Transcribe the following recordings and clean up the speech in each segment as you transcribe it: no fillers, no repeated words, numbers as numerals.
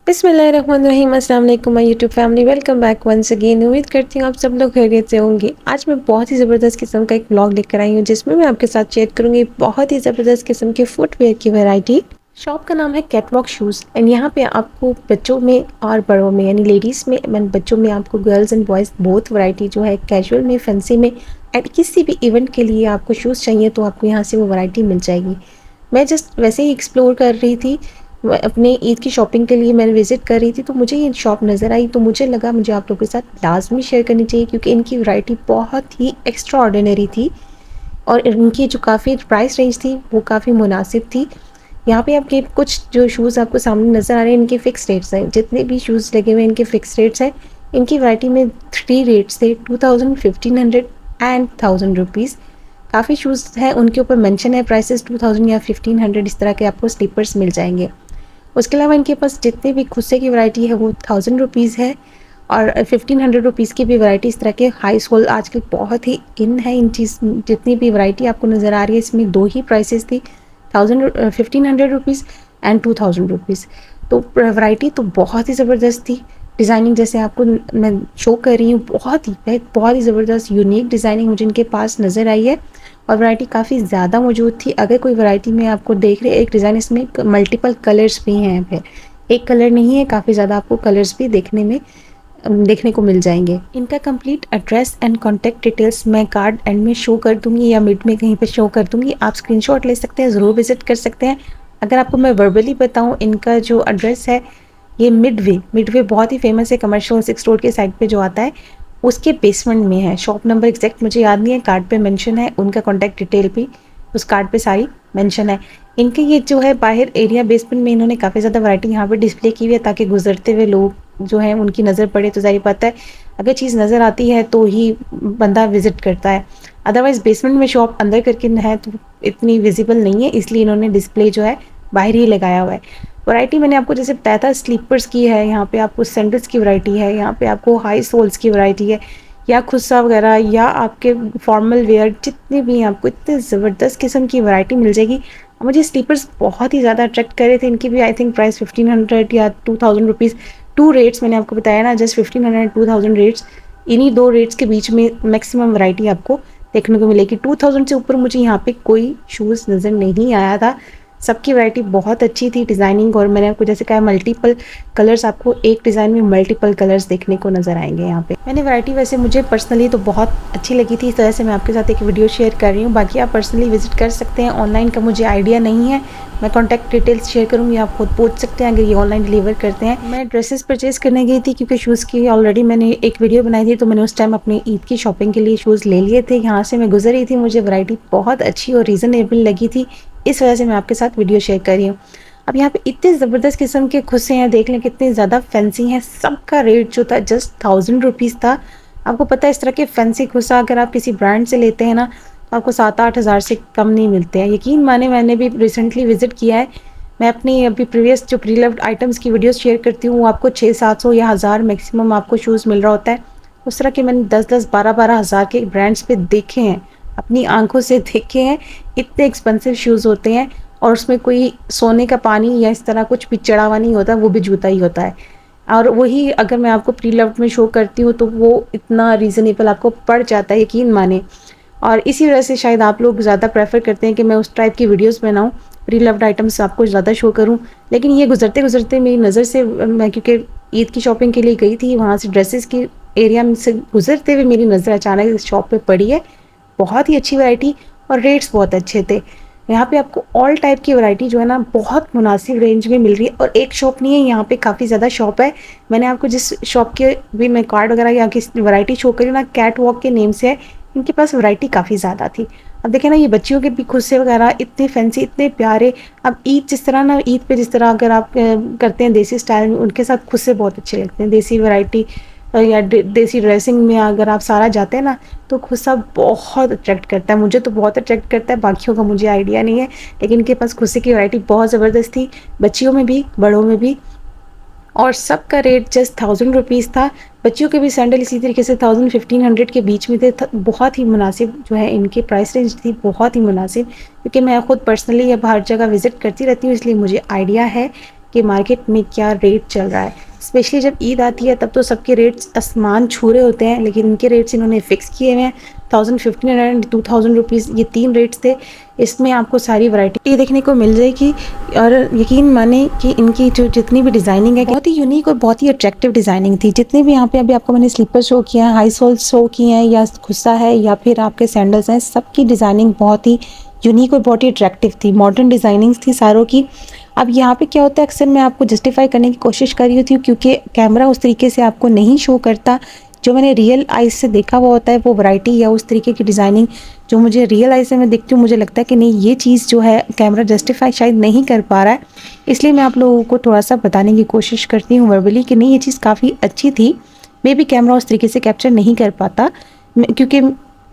बिस्मिल्लाहिर्रहमानिर्रहीम, अस्सलाम वालेकुम my YouTube family. Welcome back once again. उम्मीद करती हूँ आप सब लोग खैरियत से होंगे। आज मैं बहुत ही ज़बरदस्त किस्म का एक व्लॉग लेकर आई हूँ जिसमें मैं आपके साथ शेयर करूँगी बहुत ही ज़बरदस्त किस्म के फुटवेयर की वैरायटी। शॉप का नाम है कैटवॉक शूज़ एंड यहाँ पे आपको बच्चों में और बड़ों में यानी लेडीज़ में एंड बच्चों में आपको girls and boys both variety जो है कैजुअल में, फैंसी में एंड किसी भी इवेंट के लिए आपको शूज़ चाहिए तो आपको यहाँ से वो वैरायटी मिल जाएगी। मैं जस्ट वैसे ही एक्सप्लोर कर रही थी, अपने ईद की शॉपिंग के लिए मैंने विज़िट कर रही थी तो मुझे ये शॉप नज़र आई तो मुझे लगा मुझे आप लोगों के साथ लाजमी शेयर करनी चाहिए क्योंकि इनकी वैरायटी बहुत ही एक्स्ट्रा ऑर्डिनरी थी और इनकी जो काफ़ी प्राइस रेंज थी वो काफ़ी मुनासिब थी। यहाँ पे आपके कुछ जो शूज़ आपको सामने नज़र आ रहे हैं इनके फ़िक्स रेट्स हैं, जितने भी शूज़ लगे हुए हैं इनके फ़िक्स रेट्स हैं। इनकी वैरायटी में 3 रेट्स थे, 2000, 1500 एंड 1000 रुपीज़। काफ़ी शूज़ हैं उनके ऊपर मेंशन है प्राइसेस 2000 या 1500 इस तरह के आपको स्लीपर्स मिल जाएंगे। उसके अलावा इनके पास जितने भी खुस्से की वैरायटी है वो 1000 रुपीज़ है और 1500 रुपीज़ की भी वैरायटी इस तरह के हाई सोल आजकल बहुत ही इन है। इन चीज़ जितनी भी वैरायटी आपको नज़र आ रही है इसमें दो ही प्राइसेस थी, 1500 रुपीज़ एंड 2000 रुपीज़। तो वैरायटी तो बहुत ही ज़बरदस्त थी। डिज़ाइनिंग जैसे आपको मैं शो कर रही हूँ बहुत ही ज़बरदस्त यूनिक डिज़ाइनिंग मुझे इनके पास नज़र आई है और वैरायटी काफ़ी ज़्यादा मौजूद थी। अगर कोई वैरायटी में आपको देख रहे एक डिज़ाइन इसमें मल्टीपल कलर्स भी हैं, फिर एक कलर नहीं है, काफ़ी ज़्यादा आपको कलर्स भी देखने को मिल जाएंगे। इनका complete address and contact details मैं कार्ड एंड में शो कर दूंगी या मिड में कहीं पे शो कर दूंगी, आप स्क्रीनशॉट ले सकते हैं, ज़रूर विजिट कर सकते हैं। अगर आपको मैं वर्बली बताऊं इनका जो एड्रेस है ये मिडवे बहुत ही फेमस है, कमर्शियल 6 रोड के साइड पे जो आता है उसके बेसमेंट में है। शॉप नंबर एग्जैक्ट मुझे याद नहीं है, कार्ड पे मेंशन है, उनका कॉन्टैक्ट डिटेल भी उस कार्ड पे सारी मेंशन है। इनके ये जो है बाहर एरिया बेसमेंट में इन्होंने काफ़ी ज़्यादा वैरायटी यहाँ पे डिस्प्ले की हुई है ताकि गुजरते हुए लोग जो हैं उनकी नज़र पड़े। तो ज़ाहिर बात है अगर चीज़ नज़र आती है तो ही बंदा विजिट करता है, अदरवाइज़ बेसमेंट में शॉप अंदर करके है तो इतनी विजिबल नहीं है, इसलिए इन्होंने डिस्प्ले जो है बाहर ही लगाया हुआ है। वैरायटी मैंने आपको जैसे बताया था स्लीपर्स की है, यहाँ पे आपको सैंडल्स की वैरायटी है, यहाँ पे आपको हाई सोल्स की वैरायटी है या खुस्सा वगैरह या आपके फॉर्मल वेयर जितने भी हैं आपको इतने ज़बरदस्त किस्म की वैरायटी मिल जाएगी। मुझे स्लीपर्स बहुत ही ज़्यादा अट्रैक्ट कर रहे थे। इनकी भी आई थिंक प्राइस 1500 या 2000 रुपीज़, टू रेट्स मैंने आपको बताया ना, जस्ट 1500 2000 रेट्स, इन्हीं दो रेट्स के बीच में मैक्सिमम वैरायटी आपको देखने को मिलेगी। 2000 से ऊपर मुझे यहाँ पे कोई शूज़ नज़र नहीं आया था। सबकी वैरायटी बहुत अच्छी थी डिज़ाइनिंग, और मैंने आपको जैसे कहा मल्टीपल कलर्स, आपको एक डिज़ाइन में मल्टीपल कलर्स देखने को नज़र आएंगे यहाँ पे। मैंने वैरायटी वैसे मुझे पर्सनली तो बहुत अच्छी लगी थी, इस तरह से मैं आपके साथ एक वीडियो शेयर कर रही हूँ। बाकी आप पर्सनली विजिट कर सकते हैं, ऑनलाइन का मुझे आइडिया नहीं है, मैं कॉन्टैक्ट डिटेल्स शेयर करूँगी, आप खुद पूछ सकते हैं अगर ये ऑनलाइन डिलीवर करते हैं। मैं ड्रेसेस परचेज़ करने गई थी क्योंकि शूज़ की ऑलरेडी मैंने एक वीडियो बनाई थी, तो मैंने उस टाइम अपनी ईद की शॉपिंग के लिए शूज़ ले लिए थे। यहाँ से मैं गुजर रही थी, मुझे वैरायटी बहुत अच्छी और रीज़नेबल लगी थी, इस वजह से मैं आपके साथ वीडियो शेयर कर रही हूँ। अब यहाँ पे इतने ज़बरदस्त किस्म के खुस्से हैं, देख लें कितने ज़्यादा फैंसी हैं। सबका रेट जो था जस्ट 1000 रुपीज़ था। आपको पता है इस तरह के फैंसी खुस्सा अगर आप किसी ब्रांड से लेते हैं ना तो आपको 7-8 हज़ार से कम नहीं मिलते हैं। यकीन माने मैंने भी रिसेंटली विजिट किया है, मैं अपनी अभी प्रीवियस जो प्री लव्ड आइटम्स की वीडियोस शेयर करती हूँ वो आपको 600-700 या 1000 मैक्सिमम आपको शूज़ मिल रहा होता है। उस तरह के मैंने 10-10, 12-12 हज़ार के ब्रांड्स पे देखे हैं, अपनी आंखों से देखे हैं। इतने एक्सपेंसिव शूज़ होते हैं और उसमें कोई सोने का पानी या इस तरह कुछ भी चढ़ा हुआ नहीं होता, वो भी जूता ही होता है। और वही अगर मैं आपको प्री लव्ड में शो करती हूँ तो वो इतना रीज़नेबल आपको पड़ जाता है, यकीन माने। और इसी वजह से शायद आप लोग ज़्यादा प्रेफर करते हैं कि मैं उस टाइप की वीडियोस बनाऊँ, प्री लव्ड आइटम्स आपको ज़्यादा शो करूँ। लेकिन ये गुजरते गुजरते मेरी नज़र से, मैं क्योंकि ईद की शॉपिंग के लिए गई थी, वहाँ से ड्रेसेस की एरिया में से गुजरते हुए मेरी नज़र अचानक इस शॉप पे पड़ी है। बहुत ही अच्छी वैरायटी और रेट्स बहुत अच्छे थे। यहाँ पे आपको ऑल टाइप की वैरायटी जो है ना बहुत मुनासिब रेंज में मिल रही है, और एक शॉप नहीं है, यहाँ पे काफ़ी ज़्यादा शॉप है। मैंने आपको जिस शॉप के भी मैं कार्ड वगैरह या किस वैरायटी शो करी ना, कैट वॉक के नेम से है, इनके पास वैरायटी काफ़ी ज़्यादा थी। अब देखें ना, ये बच्चियों के भी खुस्से वगैरह इतने फैंसी, इतने प्यारे। अब ईद जिस तरह ना, ईद पे जिस तरह अगर आप करते हैं देसी स्टाइल में, उनके साथ खुस्से बहुत अच्छे लगते हैं। देसी वैरायटी या देसी ड्रेसिंग में अगर आप सारा जाते हैं ना तो खुस्सा बहुत अट्रैक्ट करता है, मुझे तो बहुत अट्रैक्ट करता है, बाकियों का मुझे आइडिया नहीं है। लेकिन इनके पास खुस्से की वैरायटी बहुत ज़बरदस्त थी, बच्चियों में भी बड़ों में भी, और सबका रेट जस्ट 1000 रुपीज़ था। बच्चियों के भी सैंडल इसी तरीके से 1000 1500 के बीच में थे। बहुत ही मुनासिब जो है इनकी प्राइस रेंज थी, बहुत ही मुनासिब, क्योंकि मैं खुद पर्सनली अब हर जगह विज़िट करती रहती हूँ, इसलिए मुझे आइडिया है कि मार्केट में क्या रेट चल रहा है। स्पेशली जब ईद आती है तब तो सबके रेट्स आसमान छू रहे होते हैं, लेकिन इनके रेट्स इन्होंने फ़िक्स किए हुए हैं 1000, 1500, 2000 रुपीज़, ये 3 रेट्स थे। इसमें आपको सारी वैरायटी देखने को मिल जाएगी और यकीन माने कि इनकी जो जितनी भी डिज़ाइनिंग है बहुत ही यूनिक और बहुत ही अट्रैक्टिव डिज़ाइनिंग थी। जितने भी यहाँ पे अभी आपको मैंने स्लीपर शो किया है, हाई सोल शो किए हैं, या खुस्सा है या फिर आपके सैंडल्स हैं, सबकी डिज़ाइनिंग बहुत ही यूनिक और बहुत ही अट्रैक्टिव थी। मॉडर्न डिज़ाइनिंग्स थी सारों की। अब यहाँ पे क्या होता है, अक्सर मैं आपको जस्टिफाई करने की कोशिश कर रही होती हूँ क्योंकि कैमरा उस तरीके से आपको नहीं शो करता। जो मैंने रियल आइज़ से देखा हुआ होता है वो वैरायटी या उस तरीके की डिज़ाइनिंग जो मुझे रियल आइज़ से मैं देखती हूँ, मुझे लगता है कि नहीं, ये चीज़ जो है कैमरा जस्टिफाई शायद नहीं कर पा रहा है। इसलिए मैं आप लोगों को थोड़ा सा बताने की कोशिश करती हूँ वर्बली कि नहीं, ये चीज़ काफ़ी अच्छी थी। मे बी कैमरा उस तरीके से कैप्चर नहीं कर पाता क्योंकि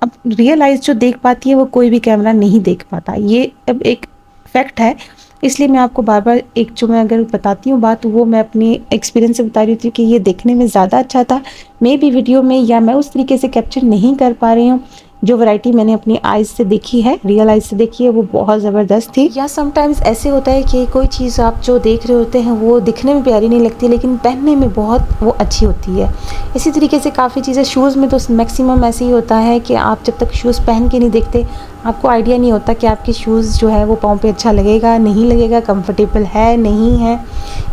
अब रियल आइज़ जो देख पाती है वो कोई भी कैमरा नहीं देख पाता, ये अब एक फैक्ट है। इसलिए मैं आपको बार बार एक जो मैं अगर बताती हूँ बात, वो मैं अपनी एक्सपीरियंस से बता रही थी कि ये देखने में ज़्यादा अच्छा था। मे बी वीडियो में या मैं उस तरीके से कैप्चर नहीं कर पा रही हूँ। जो वैरायटी मैंने अपनी आइज़ से देखी है, रियल आइज़ से देखी है, वो बहुत ज़बरदस्त थी। या समटाइम्स ऐसे होता है कि कोई चीज़ आप जो देख रहे होते हैं वो दिखने में प्यारी नहीं लगती, लेकिन पहनने में बहुत वो अच्छी होती है। इसी तरीके से काफ़ी चीज़ें शूज़ में तो मैक्सिमम ऐसे ही होता है कि आप जब तक शूज़ पहन के नहीं देखते, आपको आइडिया नहीं होता कि आपके शूज़ जो है वो पाँव पे अच्छा लगेगा नहीं लगेगा, कंफर्टेबल है नहीं है।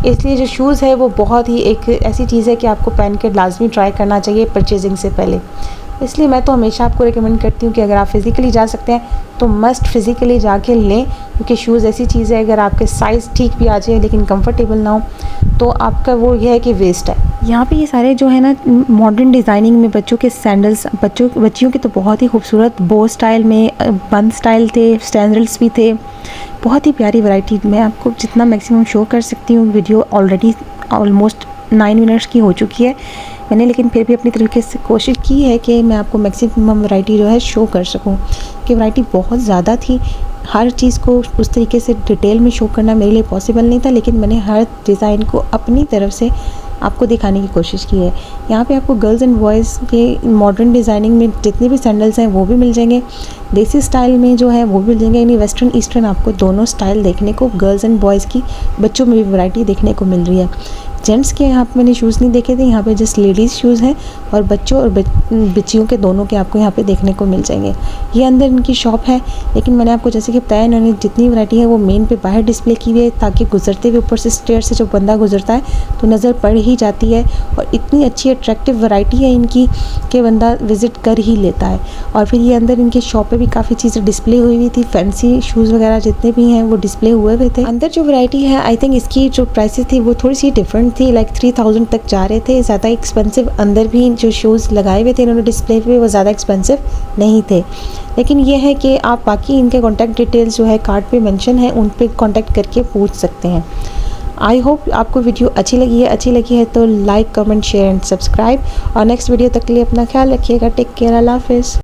इसलिए जो शूज़ है वो बहुत ही एक ऐसी चीज़ है कि आपको पहन के लाजमी ट्राई करना चाहिए परचेजिंग से पहले। इसलिए मैं तो हमेशा आपको रिकमेंड करती हूँ कि अगर आप फ़िज़िकली जा सकते हैं तो मस्ट फ़िज़िकली जाके लें, क्योंकि शूज़ ऐसी चीज़ है अगर आपके साइज़ ठीक भी आ जाए लेकिन कंफर्टेबल ना हो तो आपका वो ये है कि वेस्ट है। यहाँ पे ये सारे जो है ना मॉडर्न डिज़ाइनिंग में बच्चों के सैंडल्स, बच्चियों के तो बहुत ही खूबसूरत बो स्टाइल में बंद स्टाइल थे, सैंडल्स भी थे, बहुत ही प्यारी वैरायटी। मैं आपको जितना मैक्सिमम शो कर सकती हूँ, वीडियो ऑलरेडी ऑलमोस्ट 9 मिनट्स की हो चुकी है मैंने, लेकिन फिर भी अपनी तरीके से कोशिश की है कि मैं आपको मैक्सिमम वैरायटी जो है शो कर सकूं, कि वैरायटी बहुत ज़्यादा थी। हर चीज़ को उस तरीके से डिटेल में शो करना मेरे लिए पॉसिबल नहीं था, लेकिन मैंने हर डिज़ाइन को अपनी तरफ से आपको दिखाने की कोशिश की है। यहाँ पे आपको गर्ल्स एंड बॉयज़ के मॉडर्न डिज़ाइनिंग में जितने भी सैंडल्स हैं वो भी मिल जाएंगे, देसी स्टाइल में जो है वो भी मिल जाएंगे, यानी वेस्टर्न ईस्टर्न आपको दोनों स्टाइल देखने को गर्ल्स एंड बॉयज़ की, बच्चों में भी वैरायटी देखने को मिल रही है। जेंट्स के यहाँ पे मैंने शूज़ नहीं देखे थे, यहाँ पे जस्ट लेडीज़ शूज़ हैं और बच्चों और बच्चियों के दोनों के आपको यहाँ पे देखने को मिल जाएंगे। ये अंदर इनकी शॉप है, लेकिन मैंने आपको जैसे कि बताया, इन्होंने जितनी वैरायटी है वो मेन पे बाहर डिस्प्ले की हुई है, ताकि गुजरते हुए ऊपर से स्टेयर से जो बंदा गुजरता है तो नज़र पड़ ही जाती है। और इतनी अच्छी अट्रैक्टिव वैरायटी है इनकी कि बंदा विज़िट कर ही लेता है। और फिर ये अंदर इनकी शॉप पे भी काफ़ी चीज़ें डिस्प्ले हुई हुई थी, फैंसी शूज़ वगैरह जितने भी हैं वो डिस्प्ले हुए हुए थे। अंदर जो वैरायटी है आई थिंक इसकी जो प्राइसेस थी वो थोड़ी सी डिफरेंट थी, लाइक 3000 तक जा रहे थे, ज़्यादा एक्सपेंसिव। अंदर भी जो शूज़ लगाए हुए थे इन्होंने डिस्प्ले पे वो ज़्यादा एक्सपेंसिव नहीं थे, लेकिन ये है कि आप बाकी इनके कॉन्टैक्ट डिटेल्स जो है कार्ड पे मेंशन है, उन पे कॉन्टैक्ट करके पूछ सकते हैं। आई होप आपको वीडियो अच्छी लगी है तो like, comment, share and subscribe. और नेक्स्ट वीडियो तक के लिए अपना ख्याल रखिएगा। टेक केयर, अल्लाह हाफिज़।